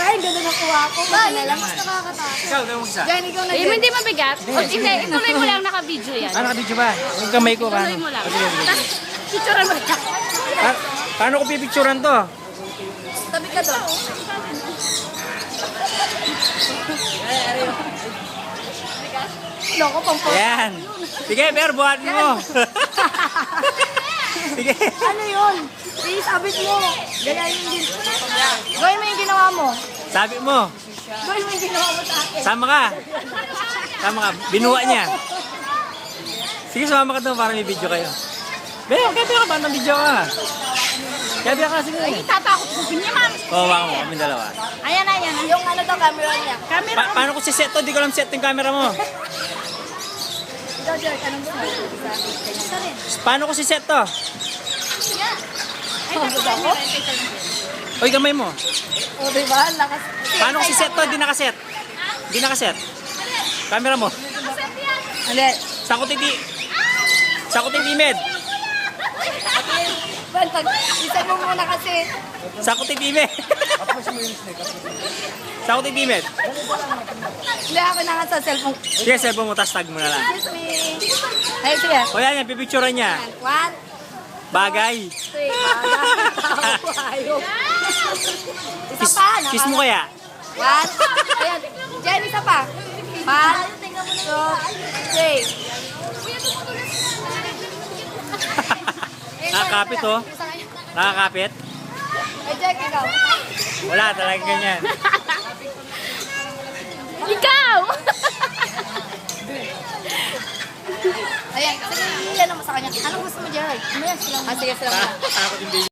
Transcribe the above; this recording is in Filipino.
Ay, ganda nakuha ko. Ba, yan lang mas nakakatakot. Ikaw, gawin mo isa. Yan, ikaw na Hindi mabigat. Hindi, ituloy mo lang naka-video yan. Ano ka-video ba? Yung kamay ko, Ituloy paano? mo lang. O, sige, sige. Tapos, picturean mo lang. Paano ko pipicturean to? Tabi ka doon. Loko, pang Ayan. Sige, pero buhatin mo. Sige. Ano yun? Please, abit mo. Gayahin din. Gawin mo yung ginawa mo. Sabi mo. Gawin mo yung ginawa mo sa akin. Sama ka. Sama ka. Binuha niya. Sige, sumama ka doon para may video kayo. Be, okay, pero ka ba ng video ka? Kaya ka, sige. Ay, tatakot ko. Pinya, ma'am. Oo, waka mo. Kami dalawa. Ayan, ayan. Yung ano to, camera niya. Camera. Paano ko si set to? Di ko alam set yung camera mo. Ikaw, George, anong gusto mo? Isa rin. Paano ko si set to? Ay, ako? Uy, gamay mo. O, diba? Lakas. Paano ko si set to? Di nakaset. Di nakaset. Camera mo. Hindi. Sakutin imed. Ben, isa mo muna kasi. Sakutin imed. Sakutin imed. Hindi ako na nga sa cellphone. Sige, cellphone mo, tas tag mo na lang. Excuse me. Ay, sige. O yan, pipicturean niya. 1, Bagay. 2, 3. Ayaw. Isa pa. Kiss mo kaya? 1. Ayan. Jen, isa pa. 1, 2, 3. Nakakapit oh. Nakakapit. Ay, Jack, ikaw. Wala, talagang ganyan. Ikaw! Ayan, sige, yan naman sa kanya. Anong gusto mo, Jack? Ano yan? Sige, sila muna. Takot yung baby.